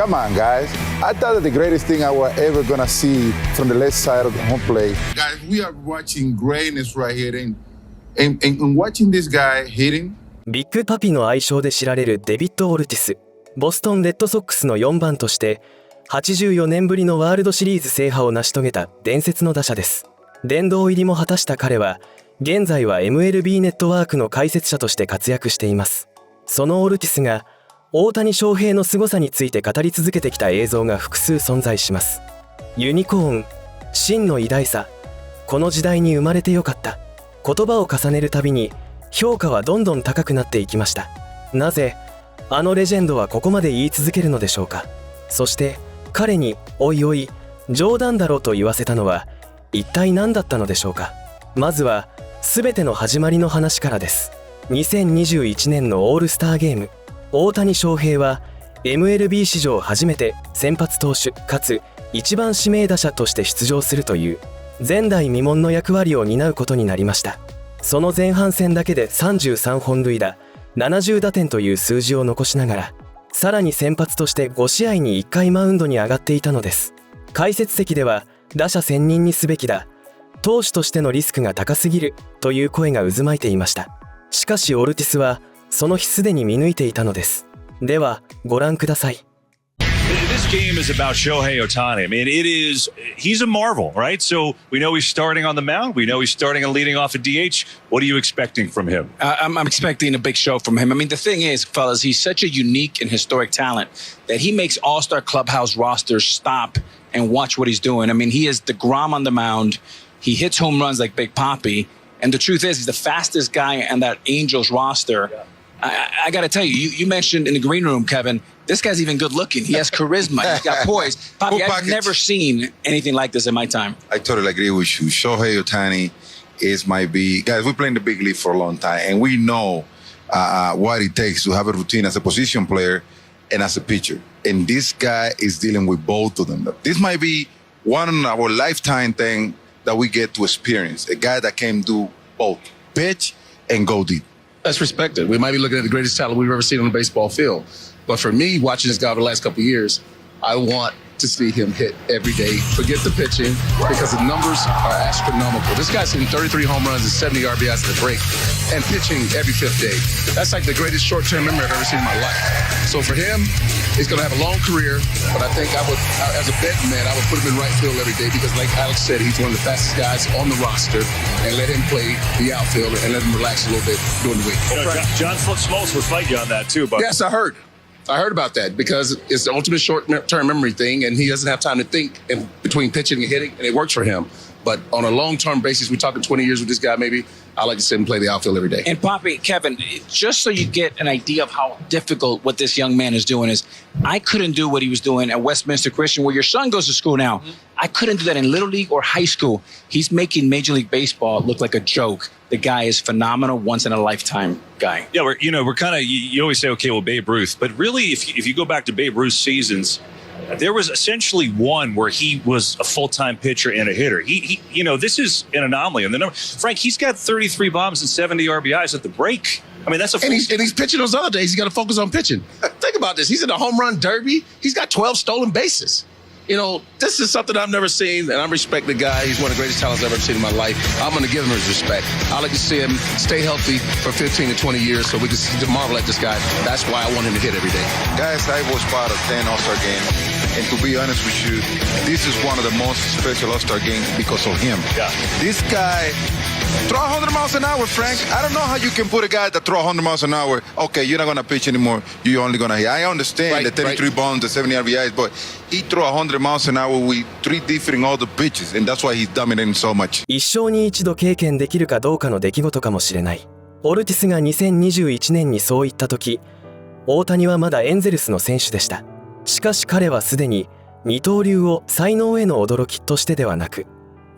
Come on, guys. I thought that the greatest thing I was ever gonna see from the left side of the home plate. Guys, we are watching greatness right here, and watching this guy hitting. ビッグパピの愛称で知られるデビッド・オルティス、ボストンレッドソックスの4番として84年ぶりのワールドシリーズ制覇を成し遂げた伝説の打者です。殿堂入りも果たした彼は現在は MLB ネットワークの解説者として活躍しています。そのオルティスが大谷翔平の凄さについて語り続けてきた映像が複数存在します。ユニコーン、真の偉大さ、この時代に生まれて良かった、言葉を重ねるたびに評価はどんどん高くなっていきました。なぜあのレジェンドはここまで言い続けるのでしょうか。そして彼においおい冗談だろと言わせたのは一体何だったのでしょうか。まずは全ての始まりの話からです。2021年のオールスターゲーム、大谷翔平は MLB 史上初めて先発投手かつ1番指名打者として出場するという前代未聞の役割を担うことになりました。その前半戦だけで33本塁打70打点という数字を残しながら、さらに先発として5試合に1回マウンドに上がっていたのです。解説席では打者専任にすべきだ、投手としてのリスクが高すぎるという声が渦巻いていました。しかしオルティスはその日すでに見抜いていたのです。ではご覧ください。This game is about Shohei Ohtani. I mean, he's a marvel, right? So we know he's starting on the mound. We know he's starting and leading off a DH. What are you expecting from him? I'm expecting a big show from him. I mean, the thing is, fellas, he's such a unique and historic talent that he makes all-star clubhouse rosters stop and watch what he's doing. I mean, he is the Grom on the mound. He hits home runs like Big Papi. And the truth is, he's the fastest guy on that Angels roster. I got to tell you, you mentioned in the green room, Kevin, this guy's even good looking. He has charisma. He's got poise. Papi, I've never seen anything like this in my time. I totally agree with you. Shohei Ohtani might be, guys, we play in the big league for a long time, and we know what it takes to have a routine as a position player and as a pitcher. And this guy is dealing with both of them. This might be one of our lifetime thing that we get to experience. A guy that can do both, pitch and go deep. That's respected. We might be looking at the greatest talent we've ever seen on the baseball field. But for me, watching this guy over the last couple of years, I want to see him hit every day. Forget the pitching, because the numbers are astronomical. This guy's hitting 33 home runs and 70 RBIs at the break and pitching every fifth day. That's like the greatest short-term memory I've ever seen in my life. So for him, he's going to have a long career, but I think as a betting man, I would put him in right field every day, because like Alex said, he's one of the fastest guys on the roster, and let him play the outfield and let him relax a little bit during the week. John Smoltz would fight you on that too, but Yes, I heard about that, because it's the ultimate short-term memory thing, and he doesn't have time to think in between pitching and hitting, and it works for him. But on a long-term basis, we're talking 20 years with this guy maybe, I like to sit and play the outfield every day. And Papi, Kevin, just so you get an idea of how difficult what this young man is doing is, I couldn't do what he was doing at Westminster Christian, where your son goes to school now. Mm-hmm. I couldn't do that in Little League or high school. He's making Major League Baseball look like a joke. The guy is phenomenal, once-in-a-lifetime guy. yeah, we're kind of, you always say, okay, well, Babe Ruth. But really, if you go back to Babe Ruth's seasons, there was essentially one where he was a full-time pitcher and a hitter. He this is an anomaly. And the number, Frank, he's got 33 bombs and 70 RBIs at the break. I mean, that's a and he's pitching those other days. He's got to focus on pitching. Think about this. He's in a home run derby. He's got 12 stolen bases. This is something I've never seen, and I respect the guy. He's one of the greatest talents I've ever seen in my life. I'm going to give him his respect. I like to see him stay healthy for 15 to 20 years so we can marvel at this guy. That's why I want him to hit every day. Guys, I was part of 10 All-Star games, and to be honest with you, this is one of the most special All-Star games because of him. Yeah. This guy throw 100 miles an hour, Frank. I don't know how you can put a guy that throw 100 miles an hour. Okay, you're not going to pitch anymore. You're only going to hit. I understand the 33 bombs, the 70 RBIs, but he throw 100 miles an hour with 3 different other pitches, and that's why he's dominating so much. 一生に一度経験できるかどうかの出来事かもしれない。オルティスが2021年にそう言った時、大谷はまだエンゼルスの選手でした。しかし彼はすでに二刀流を才能への驚きとしてではなく、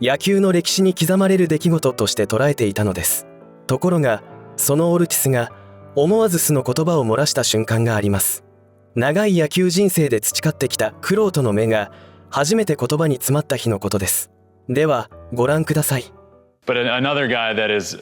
野球の歴史に刻まれる出来事として捉えていたのです。ところがそのオルティスが思わず素の言葉を漏らした瞬間があります。長い野球人生で培ってきた玄人の目が初めて言葉に詰まった日のことです。ではご覧ください。 But another guy that is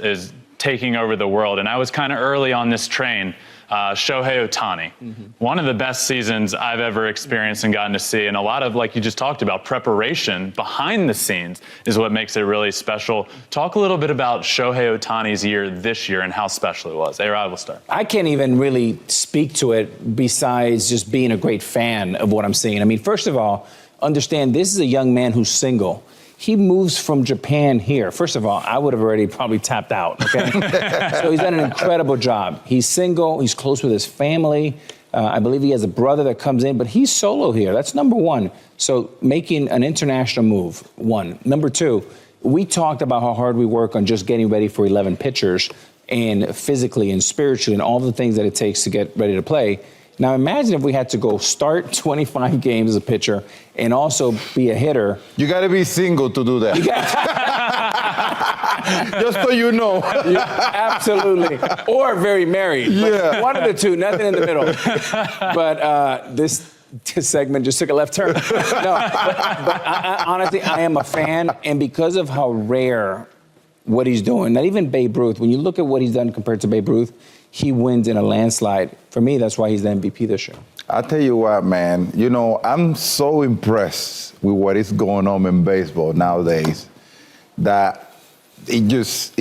taking over the world, and I was kind of early on this train. Shohei Ohtani. One of the best seasons I've ever experienced and gotten to see. And a lot of, like you just talked about, preparation behind the scenes is what makes it really special. Talk a little bit about Shohei Ohtani's year this year and how special it was. A-Rod, will start. I can't even really speak to it besides just being a great fan of what I'm seeing. I mean, first of all, understand this is a young man who's single. He moves from Japan here. First of all, I would have already probably tapped out, okay? So he's done an incredible job. He's single, he's close with his family. I believe he has a brother that comes in, but he's solo here. That's number one. So making an international move, one. Number two, we talked about how hard we work on just getting ready for 11 pitchers and physically and spiritually and all the things that it takes to get ready to play. Now imagine if we had to go start 25 games as a pitcher and also be a hitter. You got to be single to do that. Just so you know. Absolutely. Or very married. Yeah. One of the two, nothing in the middle. But this segment just took a left turn. No, but honestly, I am a fan. And because of how rare what he's doing, not even Babe Ruth, when you look at what he's done compared to Babe Ruth, he wins in a landslide. For me, that's why he's the MVP this year. I'll tell you what, man. You know, I'm so impressed with what is going on in baseball nowadays that it just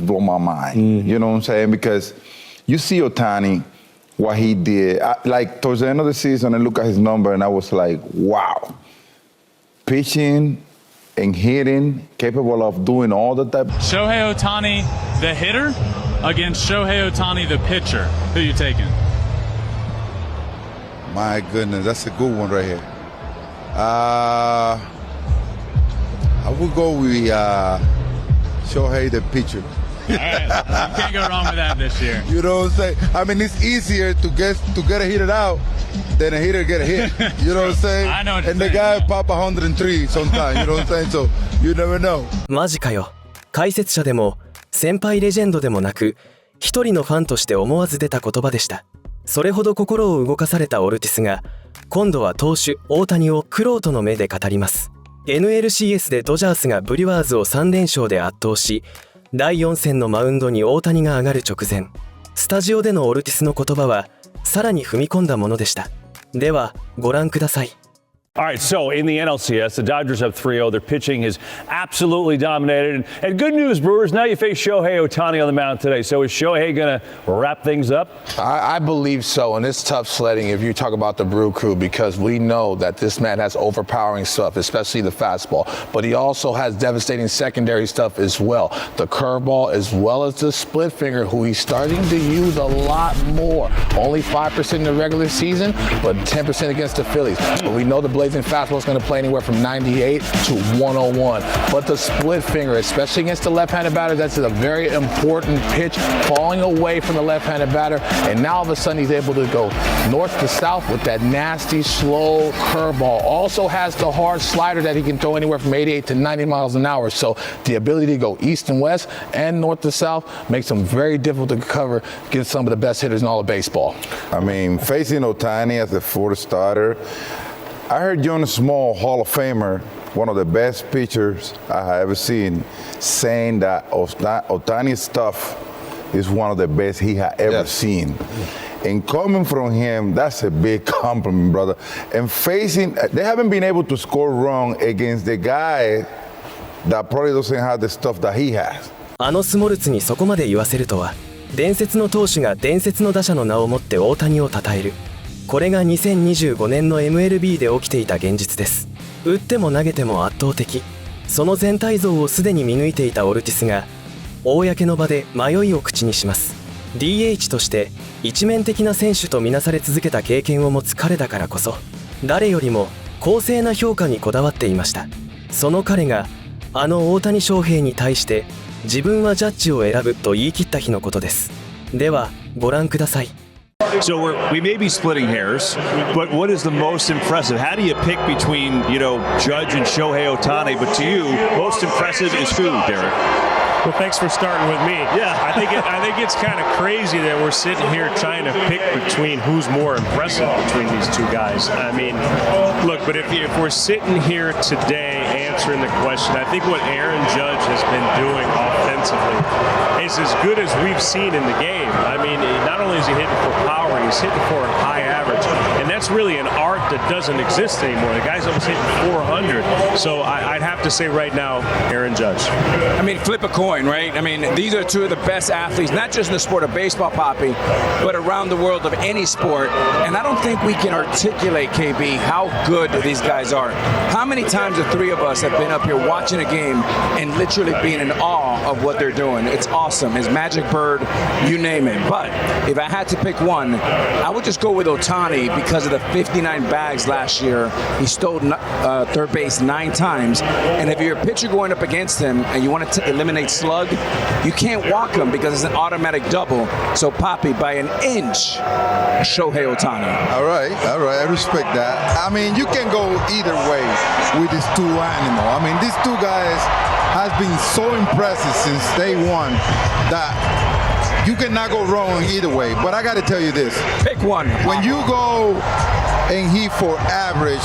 blew my mind. You know what I'm saying? Because you see Ohtani, what he did. Like, towards the end of the season, I look at his number, and I was like, wow. Pitching and hitting, capable of doing all the type. Shohei Ohtani, the hitter, against Shohei Ohtani, the pitcher. Who you taking? My goodness, that's a good one right here. I would go with Shohei, the pitcher. All right, you can't go wrong with that this year. You know what I'm saying? I mean, it's easier to get a hitter out than a hitter get a hit. You know what I'm saying? I know what you're and the saying. guy pop 103 sometimes. You know what I'm saying? So you never know. マジかよ。解説者でも先輩レジェンドでもなく、一人のファンとして思わず出た言葉でした。それほど心を動かされたオルティスが、今度は投手大谷を玄人の目で語ります。NLCS でドジャースがブリュワーズを3連勝で圧倒し、第4戦のマウンドに大谷が上がる直前、スタジオでのオルティスの言葉はさらに踏み込んだものでした。ではご覧ください。All right, so in the NLCS, the Dodgers have 3-0. Their pitching has absolutely dominated. And good news, Brewers, now you face Shohei Ohtani on the mound today. So is Shohei going to wrap things up? I believe so, and it's tough sledding if you talk about the Brew Crew because we know that this man has overpowering stuff, especially the fastball. But he also has devastating secondary stuff as well. The curveball as well as the split finger, who he's starting to use a lot more. Only 5% in the regular season, but 10% against the Phillies. But we know the blazing fastball is going to play anywhere from 98 to 101. But the split finger, especially against the left-handed batter, that's a very important pitch, falling away from the left-handed batter. And now all of a sudden he's able to go north to south with that nasty, slow curveball. Also has the hard slider that he can throw anywhere from 88 to 90 miles an hour. So the ability to go east and west and north to south makes him very difficult to cover against some of the best hitters in all of baseball. I mean, facing Ohtani as a fourth starter, I heard John Small, Hall of Famer, one of the best pitchers I have ever seen, saying that Ohtani's stuff is one of the best he had ever seen. And coming from him, that's a big compliment, brother. And facing, they haven't been able to score wrong against the guy that probably doesn't have the stuff that he has. あのスモルツにそこまで言わせるとは、伝説の投手が伝説の打者の名をもって大谷を称える。これが2025年の MLB で起きていた現実です。打っても投げても圧倒的。その全体像をすでに見抜いていたオルティスが、公の場で迷いを口にします。DH として一面的な選手とみなされ続けた経験を持つ彼だからこそ、誰よりも公正な評価にこだわっていました。その彼が、あの大谷翔平に対して、自分はジャッジを選ぶと言い切った日のことです。では、ご覧ください。So we may be splitting hairs, but what is the most impressive? How do you pick between, Judge and Shohei Ohtani? But to you, most impressive is who, Derek? Well, thanks for starting with me. Yeah. I think it's kind of crazy that we're sitting here trying to pick between who's more impressive between these two guys. I mean, look, but if we're sitting here today answering the question, I think what Aaron Judge has been doing offensively is as good as we've seen in the game. I mean, not only is he hitting for power, he's hitting for a high average, and that's really an art that doesn't exist anymore. The guy's almost hitting 400, so I'd have to say right now, Aaron Judge. I mean, flip a coin, right? I mean, these are two of the best athletes, not just in the sport of baseball, Poppy, but around the world of any sport. And I don't think we can articulate, KB, how good these guys are. How many times the three of us have been up here watching a game and literally being in awe of what they're doing? It's awesome. His magic bird, you name it. But if I had to pick one, I would just go with Ohtani because of the 59 bags last year. He stole third base 9 times. And if you're a pitcher going up against him and you want to eliminate slug, you can't walk him because it's an automatic double. So, Poppy, by an inch, Shohei Ohtani. All right. I respect that. I mean, you can go either way with these two animals. I mean, these two guys has been so impressive since day one that you cannot go wrong either way. But I got to tell you this. Pick one. When you go and hit for average,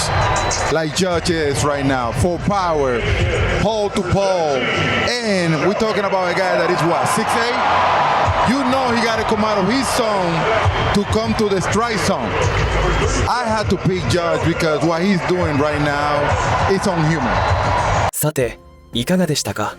like Judge is right now, for power, pole to pole, and we're talking about a guy that is what, 6'8"? You know he got to come out of his zone to come to the strike zone. I had to pick Judge because what he's doing right now is unhuman. さて、いかがでしたか？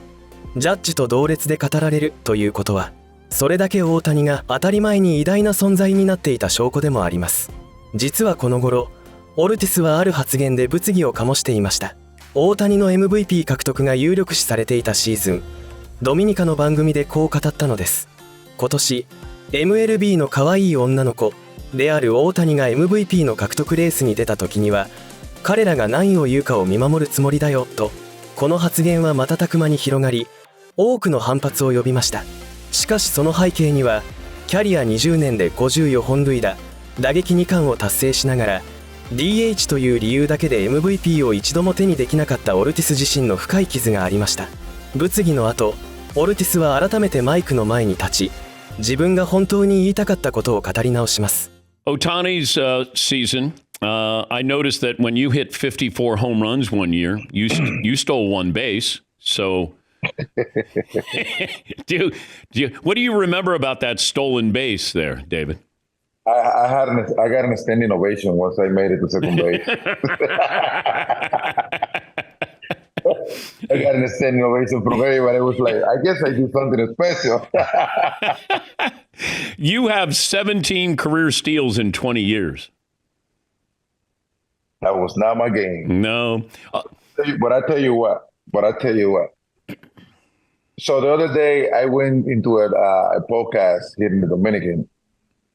ジャッジと同列で語られるということは、それだけ大谷が当たり前に偉大な存在になっていた証拠でもあります。実はこの頃、オルティスはある発言で物議を醸していました。大谷の MVP 獲得が有力視されていたシーズン、ドミニカの番組でこう語ったのです。今年 MLB の可愛い女の子である大谷が MVP の獲得レースに出た時には、彼らが何を言うかを見守るつもりだよと、この発言は瞬く間に広がり、多くの反発を呼びました。しかしその背景には、キャリア20年で54本塁打、打撃2冠を達成しながら DH という理由だけで MVP を一度も手にできなかったオルティス自身の深い傷がありました。物議の後、オルティスは改めてマイクの前に立ち、自分が本当に言いたかったことを語り直します。Ohtani's season, I noticed that when you hit 54 home runs one year, you stole one base. So, what do you remember about that stolen base there, David? I got an standing ovation once I made it to second base. I got an standing ovation from everybody. It was like, I guess I do something special. You have 17 career steals in 20 years. That was not my game. No. But I tell you what. So the other day, I went into a podcast here in the Dominican,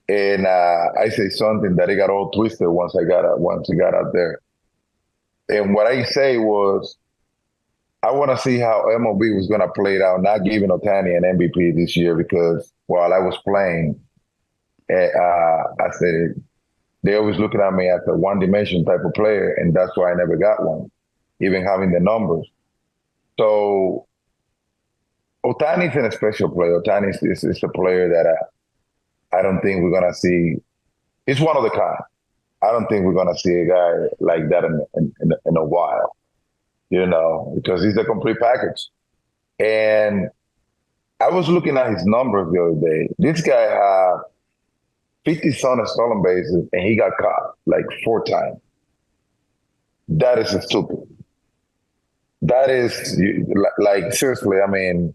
and I say something that it got all twisted once I got out there. And what I say was, I want to see how MLB was going to play it out, not giving Ohtani an MVP this year because while I was playing, I said they always looking at me as a one-dimension type of player, and that's why I never got one, even having the numbers. So Ohtani's a special player. Ohtani is a player that I don't think we're going to see. It's one of the kind. I don't think we're going to see a guy like that in a while. You know, because he's a complete package. And I was looking at his numbers the other day. This guy had 50 stolen bases, and he got caught like 4 times. That is stupid. That is, like, seriously, I mean,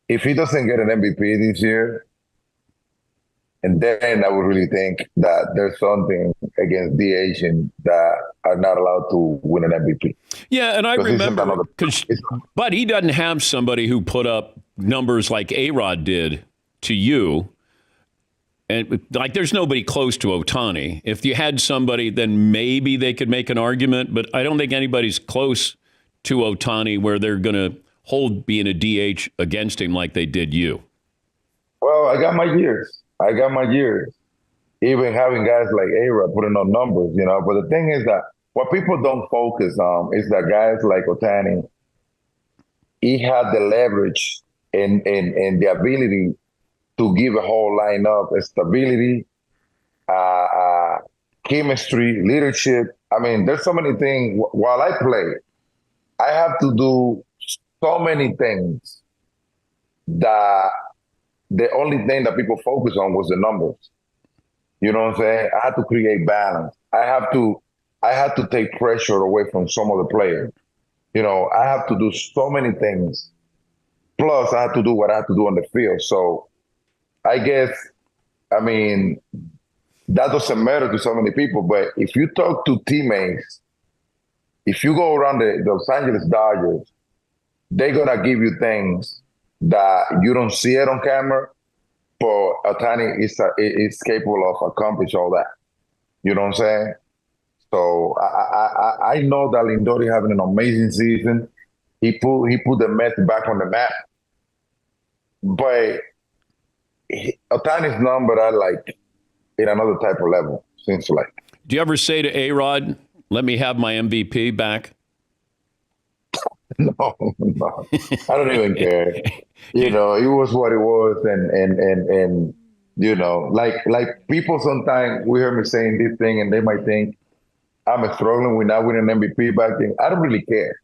if he doesn't get an MVP this year, and then I would really think that there's something against the Asians that are not allowed to win an MVP. Yeah, and I remember, but he doesn't have somebody who put up numbers like A-Rod did to you. And like, there's nobody close to Ohtani. If you had somebody, then maybe they could make an argument, but I don't think anybody's close to Ohtani where they're going to hold being a DH against him like they did you. Well, I got my years. Even having guys like A-Rod putting on numbers, you know. But the thing is that what people don't focus on is that guys like Ohtani, he had the leverage and the ability to give a whole lineup stability, chemistry, leadership. I mean, there's so many things. While I play, I have to do so many things that the only thing that people focus on was the numbers. You know what I'm saying? I had to create balance. I had to take pressure away from some of the players. You know, I have to do so many things. Plus, I have to do what I have to do on the field. So I guess, I mean, that doesn't matter to so many people. But if you talk to teammates, if you go around the Los Angeles Dodgers, they're going to give you things that you don't see it on camera, but Ohtani is capable of accomplishing all that. You know what I'm saying? So I know that Lindor having an amazing season. He put the Mets back on the map. But Ohtani's number are like in another type of level, seems like. Do you ever say to A-Rod, let me have my MVP back? No. I don't even care. You know, it was what it was, and you know, like people sometimes we hear me saying this thing, and they might think I'm struggling with not winning an MVP back then. I don't really care.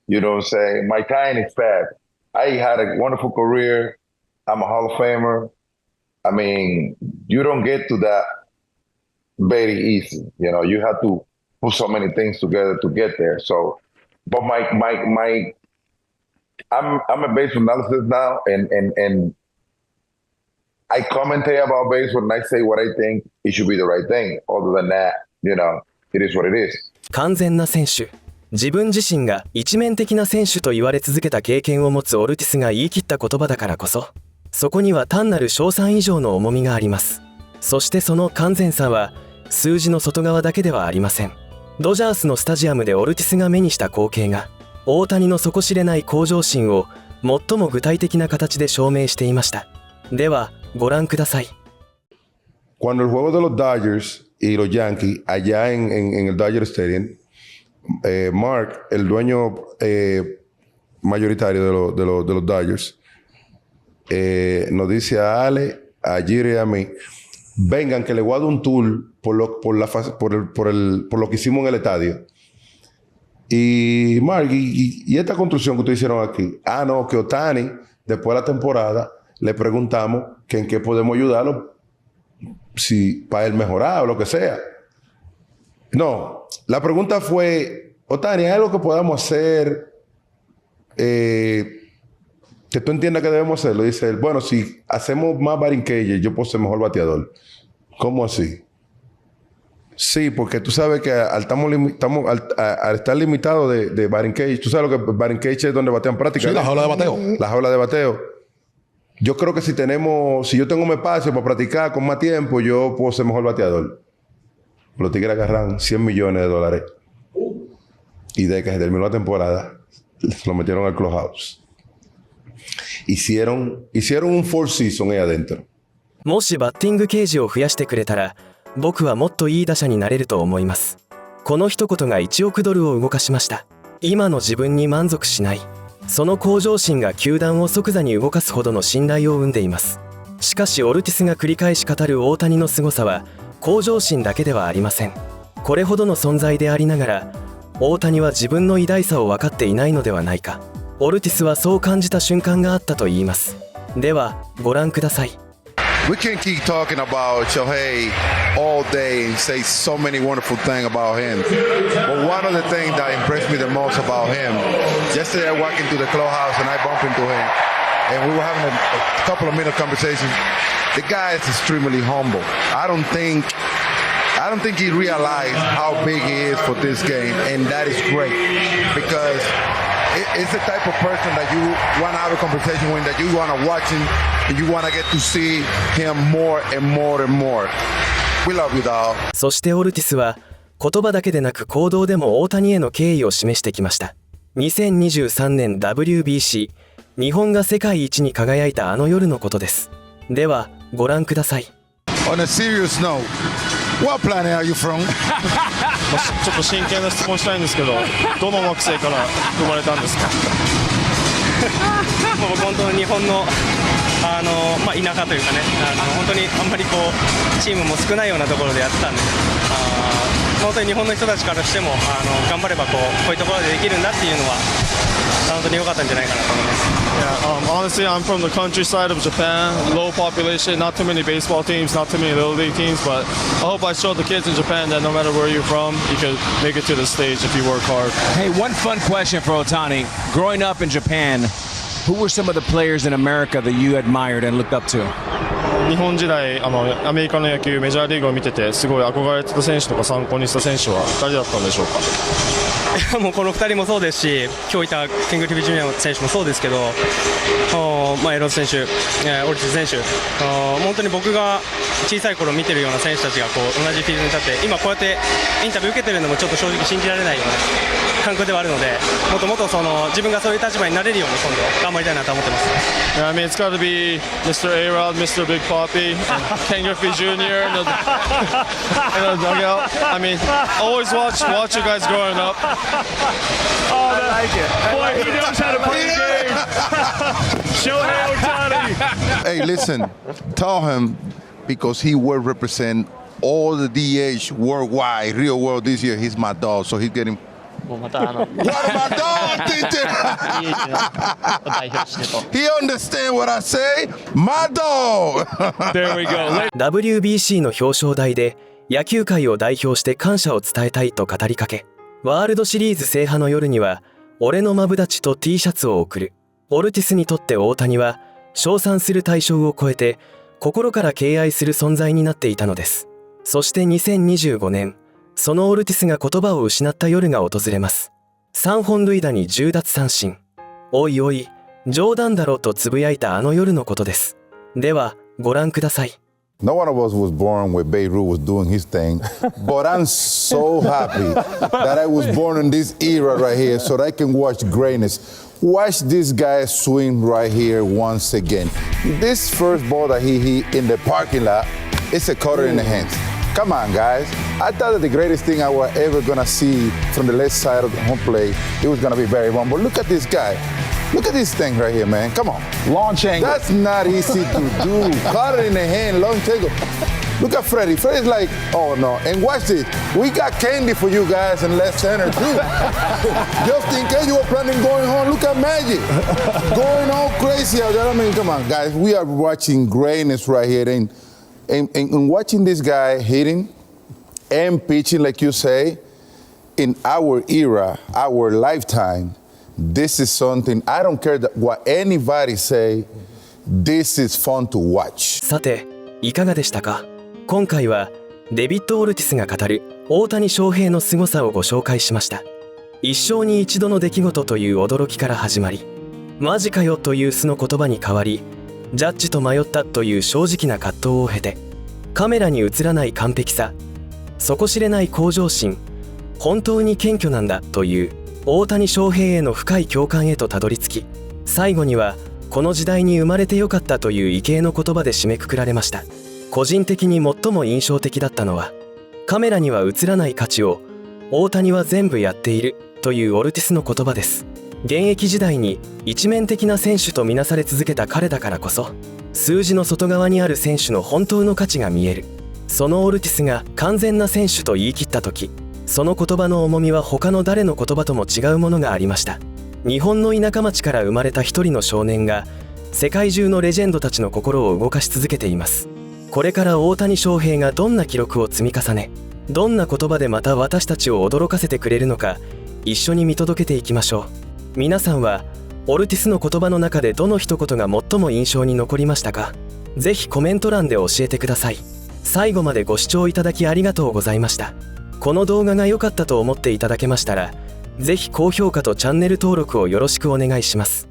You know what I'm saying? My time is fast. I had a wonderful career. I'm a Hall of Famer. I mean, you don't get to that very easy. You know, you have to put so many things together to get there. So, but I'm a baseball analysis now, and I commentate about baseball, and I say what I think it should be the right thing. Other than that, you know, it is what it is. 完全な選手。自分自身が一面的な選手と言われ続けた経験を持つオルティスが言い切った言葉だからこそ、そこには単なる称賛以上の重みがあります。そしてその完全さは数字の外側だけではありません。ドジャースのスタジアムでオルティスが目にした光景が、大谷の底知れない向上心を最も具体的な形で証明していました。ではご覧ください。Cuando el juego de los Dodgers y los Yankees allá en el Dodger Stadium, Mark, el dueño mayoritario de los Dodgers, nos dice a Ale, a Jiri y a mí, vengan que le voy a dar un tour por lo que hicimos en el estadio. Y Mark, y esta construcción que ustedes hicieron aquí, no, que Ohtani, después de la temporada, le preguntamos que en qué podemos ayudarlo, si para él mejorar o lo que sea. No, la pregunta fue, Ohtani, ¿hay algo que podamos hacer que tú entiendas que debemos hacerlo? Dice él, bueno, si hacemos más batting cages, yo puedo ser mejor bateador. ¿Cómo así? Sí, porque tú sabes que al estar limitado de batting cage, tú sabes lo que batting cage es donde batean práctica. Sí, la jaula de bateo. La jaula de bateo. Yo creo que si yo tengo un espacio para practicar con más tiempo, yo puedo ser mejor bateador. Los Tigres agarran $100 millones. Y de que se terminó la temporada, lo metieron al clubhouse. Hicieron un full season ahí adentro. もしバッティングケージを増やしてくれたら、僕はもっといい打者になれると思います。この一言が1億ドルを動かしました。今の自分に満足しない。その向上心が球団を即座に動かすほどの信頼を生んでいます。しかしオルティスが繰り返し語る大谷の凄さは向上心だけではありません。これほどの存在でありながら、大谷は自分の偉大さを分かっていないのではないか。オルティスはそう感じた瞬間があったと言います。ではご覧ください。We can keep talking about Shohei all day and say so many wonderful things about him. But one of the things that impressed me the most about him, yesterday I walked into the clubhouse and I bumped into him, and we were having a couple of minute conversations. The guy is extremely humble. I don't think he realized how big he is for this game, and that is great because it's the type of person that you want to have a conversation with, that you want to watch him, and you want to get to see him more and more and more. We love you, dog. そしてオルティスは言葉だけでなく行動でも大谷への敬意を示してきました。2023年 WBC 日本が世界一に輝いたあの夜のことです。ではご覧ください。 On a serious note, what planet are you from? ちょっと真剣な質問したいんですけど、どの惑星から生まれたんですか？僕本当に日本の田舎というかね、本当にあんまりこうチームも少ないようなところでやってたんで、本当に日本の人たちからしても頑張ればこういうところでできるんだっていうのは本当に良かったんじゃないかなと思います。Yeah, honestly, I'm from the countryside of Japan, low population, not too many baseball teams, not too many little league teams, but I hope I showed the kids in Japan that no matter where you're from, you can make it to the stage if you work hard. Hey, one fun question for Ohtani. Growing up in Japan, who were some of the players in America that you admired and looked up to? 日本時代アメリカの野球メジャーリーグを見ててすごい憧れてた選手とか参考にした選手は誰だったんでしょうか。もうこの2人もそうですし、今日いたケング・リビジュニアの選手もそうですけど、エロス選手、オルティス選手、本当に僕が小さい頃見てるような選手たちがこう同じフィールドに立って今こうやってインタビュー受けてるのもちょっと正直信じられないような環境ではあるので、もっともっと自分がそういう立場になれるように今度頑張りたいなと思ってます。Yeah, I mean, it's got to be Mr. A-Rod, Mr. Big Papi, Ken Griffey Jr. in the dugout. I mean, always watch you guys growing up. Oh, I like it. Boy, he knows how to play the game. Shohei Ohtani. Hey, listen, tell him because he will represent all the DH worldwide, real world this year. He's my dog, so he's getting. What my dog, teacher? He understand what I say? My dog. There we go. WBC の表彰台で野球界を代表して感謝を伝えたいと語りかけ、ワールドシリーズ制覇の夜には俺のマブダチと T シャツを贈る。オルティスにとって大谷は称賛する対象を超えて心から敬愛する存在になっていたのです。そして2025年、そのオルティスが言葉を失った夜が訪れます。3本塁打に10奪三振。おいおい、冗談だろとつぶやいたあの夜のことです。では、ご覧ください。No one of us was born where Babe Ruth was doing his thing, but I'm so happy that I was born in this era right here so that I can watch greatness. Watch this guy swing right here once again. This first ball that he hit in the parking lot, it's a cutter in the hands. Come on, guys. I thought that the greatest thing I was ever going to see from the left side of the home plate, it was going to be Barry Bonds. But look at this guy. Look at this thing right here, man. Come on. Launch angle. That's not easy to do. Caught it in the hand, launch angle. Look at Freddie. Freddie's like, oh, no. And watch this. We got candy for you guys in left center, too. Just in case you were planning going home, look at Magic. Going all crazy out there. I mean, come on, guys. We are watching greatness right here. And watching this guy hitting and pitching, like you say, in our era, our lifetime, this is something, I don't care what anybody say, this is fun to watch. さて、いかがでしたか？今回はデビッド・オルティスが語る大谷翔平の凄さをご紹介しました。一生に一度の出来事という驚きから始まり、マジかよという素の言葉に変わり、ジャッジと迷ったという正直な葛藤を経て、カメラに映らない完璧さ、底知れない向上心、本当に謙虚なんだという大谷翔平への深い共感へとたどり着き、最後にはこの時代に生まれてよかったという畏敬の言葉で締めくくられました。個人的に最も印象的だったのは、カメラには映らない価値を大谷は全部やっているというオルティスの言葉です。現役時代に一面的な選手とみなされ続けた彼だからこそ、数字の外側にある選手の本当の価値が見える。そのオルティスが完全な選手と言い切った時、その言葉の重みは他の誰の言葉とも違うものがありました。日本の田舎町から生まれた一人の少年が世界中のレジェンドたちの心を動かし続けています。これから大谷翔平がどんな記録を積み重ね、どんな言葉でまた私たちを驚かせてくれるのか、一緒に見届けていきましょう。皆さんはオルティスの言葉の中でどの一言が最も印象に残りましたか？ぜひコメント欄で教えてください。最後までご視聴いただきありがとうございました。この動画が良かったと思っていただけましたら、ぜひ高評価とチャンネル登録をよろしくお願いします。